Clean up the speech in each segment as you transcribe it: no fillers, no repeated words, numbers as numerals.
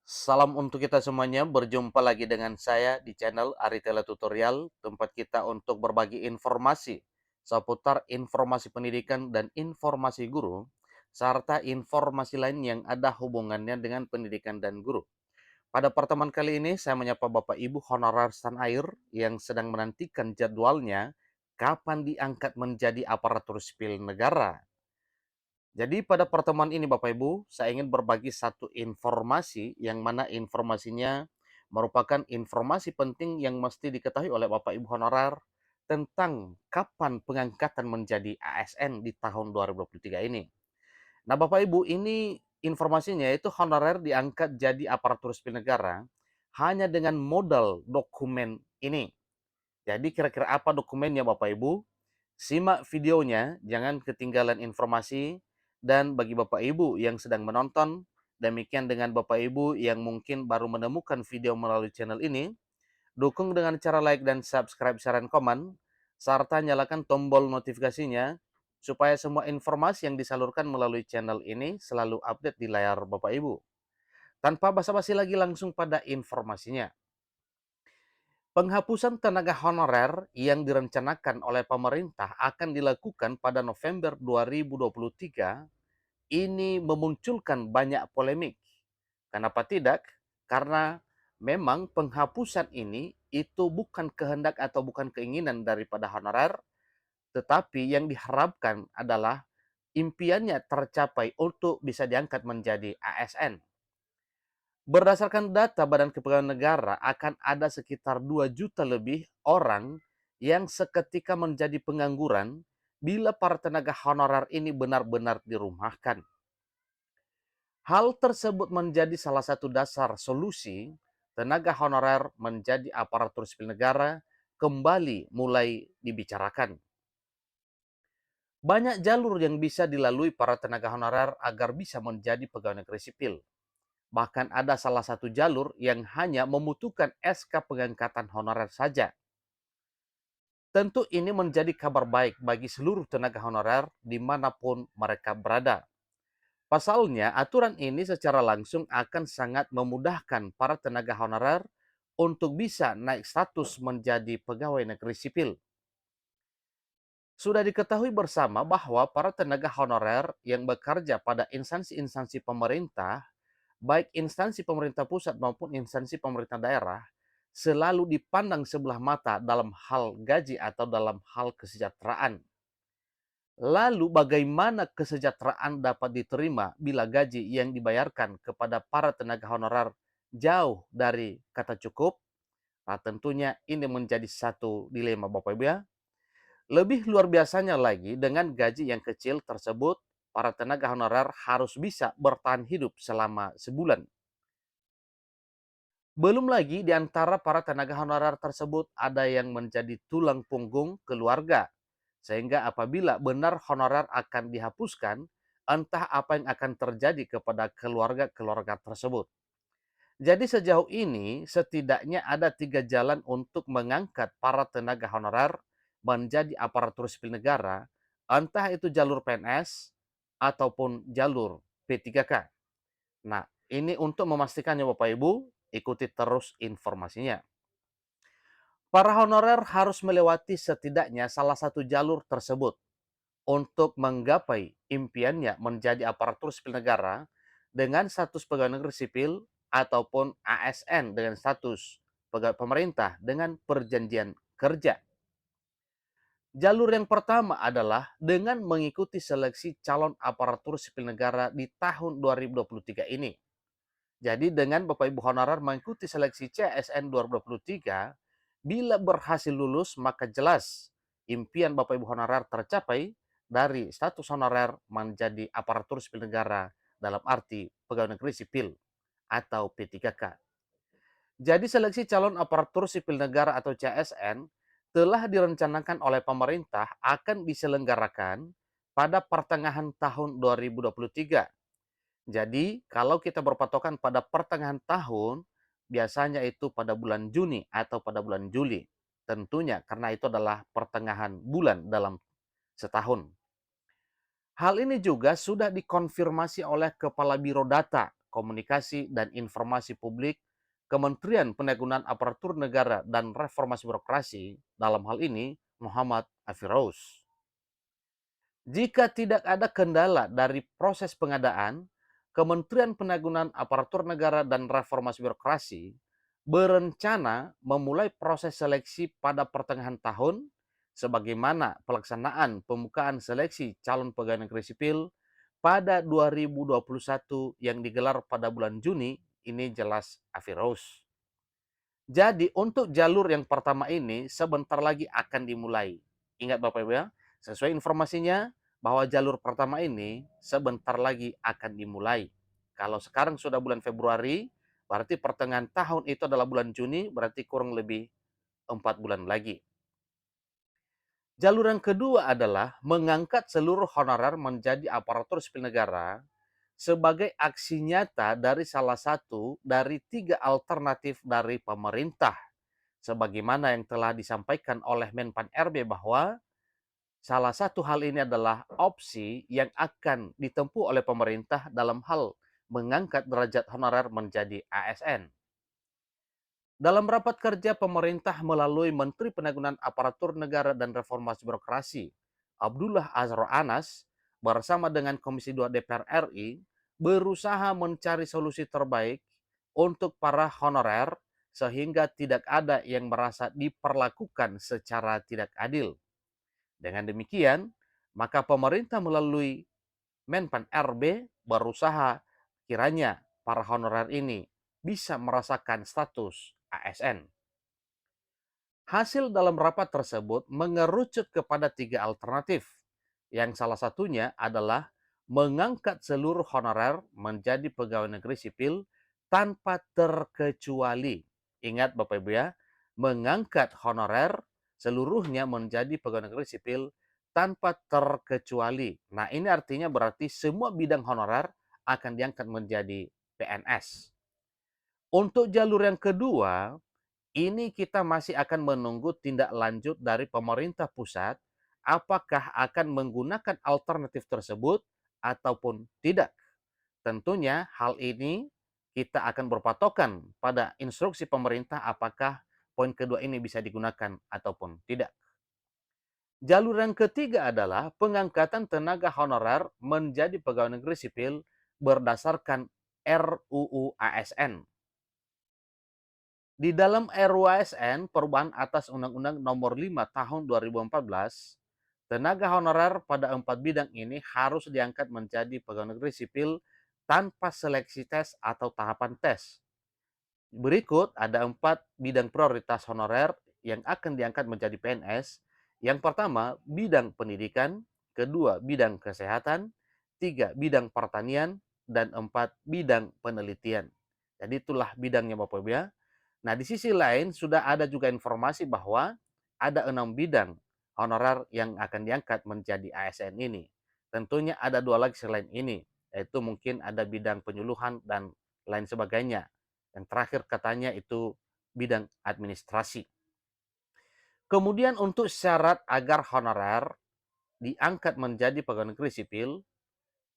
Salam untuk kita semuanya, berjumpa lagi dengan saya di channel Aritela Tutorial, tempat kita untuk berbagi informasi seputar informasi pendidikan dan informasi guru, serta informasi lain yang ada hubungannya dengan pendidikan dan guru. Pada pertemuan kali ini, saya menyapa Bapak Ibu honorer tanah air yang sedang menantikan jadwalnya kapan diangkat menjadi aparatur sipil negara. Jadi pada pertemuan ini Bapak Ibu, saya ingin berbagi satu informasi yang mana informasinya merupakan informasi penting yang mesti diketahui oleh Bapak Ibu honorer tentang kapan pengangkatan menjadi ASN di tahun 2023 ini. Nah Bapak Ibu, ini informasinya itu honorer diangkat jadi aparatur sipil negara hanya dengan modal dokumen ini. Jadi kira-kira apa dokumennya Bapak Ibu? Simak videonya, jangan ketinggalan informasi. Dan bagi Bapak Ibu yang sedang menonton, demikian dengan Bapak Ibu yang mungkin baru menemukan video melalui channel ini, dukung dengan cara like dan subscribe, share, dan komen, serta nyalakan tombol notifikasinya, supaya semua informasi yang disalurkan melalui channel ini selalu update di layar Bapak Ibu. Tanpa basa-basi lagi, langsung pada informasinya. Penghapusan tenaga honorer yang direncanakan oleh pemerintah akan dilakukan pada November 2023 ini memunculkan banyak polemik. Kenapa tidak? Karena memang penghapusan ini itu bukan kehendak atau bukan keinginan daripada honorer, tetapi yang diharapkan adalah impiannya tercapai untuk bisa diangkat menjadi ASN. Berdasarkan data Badan Kepegawaian Negara, akan ada sekitar 2 juta lebih orang yang seketika menjadi pengangguran bila para tenaga honorer ini benar-benar dirumahkan. Hal tersebut menjadi salah satu dasar solusi tenaga honorer menjadi aparatur sipil negara kembali mulai dibicarakan. Banyak jalur yang bisa dilalui para tenaga honorer agar bisa menjadi pegawai negeri sipil. Bahkan ada salah satu jalur yang hanya membutuhkan SK pengangkatan honorer saja. Tentu ini menjadi kabar baik bagi seluruh tenaga honorer dimanapun mereka berada. Pasalnya, aturan ini secara langsung akan sangat memudahkan para tenaga honorer untuk bisa naik status menjadi pegawai negeri sipil. Sudah diketahui bersama bahwa para tenaga honorer yang bekerja pada instansi-instansi pemerintah, baik instansi pemerintah pusat maupun instansi pemerintah daerah, selalu dipandang sebelah mata dalam hal gaji atau dalam hal kesejahteraan. Lalu bagaimana kesejahteraan dapat diterima bila gaji yang dibayarkan kepada para tenaga honorer jauh dari kata cukup? Nah, tentunya ini menjadi satu dilema Bapak Ibu ya. Lebih luar biasanya lagi, dengan gaji yang kecil tersebut, para tenaga honorer harus bisa bertahan hidup selama sebulan. Belum lagi di antara para tenaga honorer tersebut ada yang menjadi tulang punggung keluarga. Sehingga apabila benar honorer akan dihapuskan, entah apa yang akan terjadi kepada keluarga-keluarga tersebut. Jadi sejauh ini setidaknya ada 3 jalan untuk mengangkat para tenaga honorer menjadi aparatur sipil negara, entah itu jalur PNS ataupun jalur P3K. Nah, ini untuk memastikannya Bapak Ibu, ikuti terus informasinya. Para honorer harus melewati setidaknya salah satu jalur tersebut untuk menggapai impiannya menjadi aparatur sipil negara dengan status pegawai negeri sipil ataupun ASN dengan status pegawai pemerintah dengan perjanjian kerja. Jalur yang pertama adalah dengan mengikuti seleksi calon aparatur sipil negara di tahun 2023 ini. Jadi dengan Bapak Ibu honorer mengikuti seleksi CSN 2023, bila berhasil lulus maka jelas impian Bapak Ibu honorer tercapai dari status honorer menjadi aparatur sipil negara dalam arti pegawai negeri sipil atau P3K. Jadi seleksi calon aparatur sipil negara atau CSN telah direncanakan oleh pemerintah akan diselenggarakan pada pertengahan tahun 2023. Jadi, kalau kita berpatokan pada pertengahan tahun, biasanya itu pada bulan Juni atau pada bulan Juli. Tentunya karena itu adalah pertengahan bulan dalam setahun. Hal ini juga sudah dikonfirmasi oleh Kepala Biro Data Komunikasi dan Informasi Publik, Kementerian Pendayagunaan Aparatur Negara dan Reformasi Birokrasi, dalam hal ini Muhammad Afirouz. Jika tidak ada kendala dari proses pengadaan, Kementerian Pendayagunaan Aparatur Negara dan Reformasi Birokrasi berencana memulai proses seleksi pada pertengahan tahun, sebagaimana pelaksanaan pembukaan seleksi calon pegawai negeri sipil pada 2021 yang digelar pada bulan Juni. Ini jelas Afirouz. Jadi untuk jalur yang pertama ini sebentar lagi akan dimulai. Ingat Bapak Ibu ya, sesuai informasinya bahwa jalur pertama ini sebentar lagi akan dimulai. Kalau sekarang sudah bulan Februari, berarti pertengahan tahun itu adalah bulan Juni, berarti kurang lebih 4 bulan lagi. Jalur yang kedua adalah mengangkat seluruh honorer menjadi aparatur sipil negara sebagai aksi nyata dari salah satu dari 3 alternatif dari pemerintah, sebagaimana yang telah disampaikan oleh Menpan RB bahwa salah satu hal ini adalah opsi yang akan ditempuh oleh pemerintah dalam hal mengangkat derajat honorer menjadi ASN. Dalam rapat kerja pemerintah melalui Menteri Pendayagunaan Aparatur Negara dan Reformasi Birokrasi, Abdullah Azhar Anas, bersama dengan Komisi 2 DPR RI, berusaha mencari solusi terbaik untuk para honorer sehingga tidak ada yang merasa diperlakukan secara tidak adil. Dengan demikian, maka pemerintah melalui Menpan RB berusaha kiranya para honorer ini bisa merasakan status ASN. Hasil dalam rapat tersebut mengerucut kepada 3 alternatif, yang salah satunya adalah mengangkat seluruh honorer menjadi pegawai negeri sipil tanpa terkecuali. Ingat Bapak Ibu ya, mengangkat honorer seluruhnya menjadi pegawai negeri sipil tanpa terkecuali. Nah, ini artinya berarti semua bidang honorer akan diangkat menjadi PNS. Untuk jalur yang kedua, ini kita masih akan menunggu tindak lanjut dari pemerintah pusat, apakah akan menggunakan alternatif tersebut ataupun tidak. Tentunya hal ini kita akan berpatokan pada instruksi pemerintah apakah poin kedua ini bisa digunakan ataupun tidak. Jalur yang ketiga adalah pengangkatan tenaga honorer menjadi pegawai negeri sipil berdasarkan RUU ASN. Di dalam RUU ASN, perubahan atas Undang-Undang Nomor 5 Tahun 2014, tenaga honorer pada 4 bidang ini harus diangkat menjadi pegawai negeri sipil tanpa seleksi tes atau tahapan tes. Berikut ada 4 bidang prioritas honorer yang akan diangkat menjadi PNS. Yang pertama, bidang pendidikan, kedua, bidang kesehatan, tiga, bidang pertanian, dan 4, bidang penelitian. Jadi itulah bidangnya Bapak Ibu ya. Nah, di sisi lain sudah ada juga informasi bahwa ada 6 bidang honorer yang akan diangkat menjadi ASN ini. Tentunya ada 2 lagi selain ini, yaitu mungkin ada bidang penyuluhan dan lain sebagainya. Yang terakhir katanya itu bidang administrasi. Kemudian untuk syarat agar honorer diangkat menjadi pegawai negeri sipil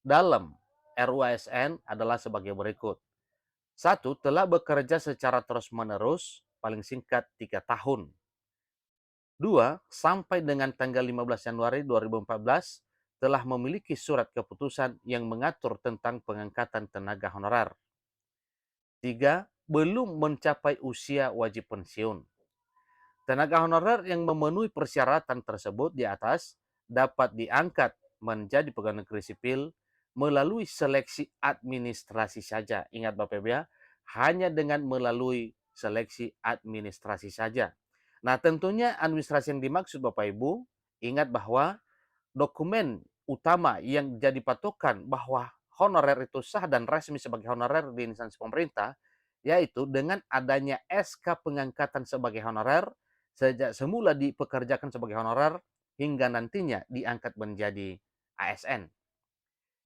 dalam RUU ASN adalah sebagai berikut. 1. Telah bekerja secara terus-menerus paling singkat 3 tahun. 2. Sampai dengan tanggal 15 Januari 2014 telah memiliki surat keputusan yang mengatur tentang pengangkatan tenaga honorer. 3. Belum mencapai usia wajib pensiun. Tenaga honorer yang memenuhi persyaratan tersebut di atas dapat diangkat menjadi pegawai negeri sipil melalui seleksi administrasi saja. Ingat Bapak Ibu ya, hanya dengan melalui seleksi administrasi saja. Nah, tentunya administrasi yang dimaksud Bapak Ibu, ingat bahwa dokumen utama yang jadi patokan bahwa honorer itu sah dan resmi sebagai honorer di instansi pemerintah, yaitu dengan adanya SK pengangkatan sebagai honorer sejak semula dipekerjakan sebagai honorer hingga nantinya diangkat menjadi ASN.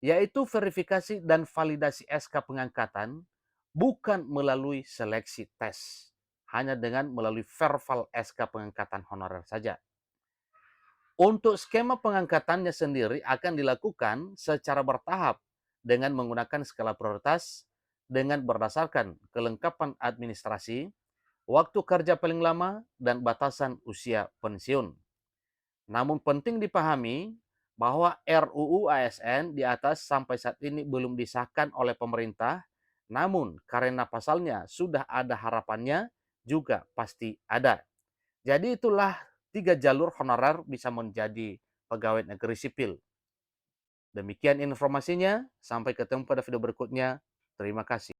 Yaitu verifikasi dan validasi SK pengangkatan bukan melalui seleksi tes, hanya dengan melalui verbal SK pengangkatan honorer saja. Untuk skema pengangkatannya sendiri akan dilakukan secara bertahap dengan menggunakan skala prioritas dengan berdasarkan kelengkapan administrasi, waktu kerja paling lama, dan batasan usia pensiun. Namun penting dipahami bahwa RUU ASN di atas sampai saat ini belum disahkan oleh pemerintah, namun karena pasalnya sudah ada harapannya, juga pasti ada. Jadi itulah 3 jalur honorer bisa menjadi pegawai negeri sipil. Demikian informasinya, sampai ketemu pada video berikutnya. Terima kasih.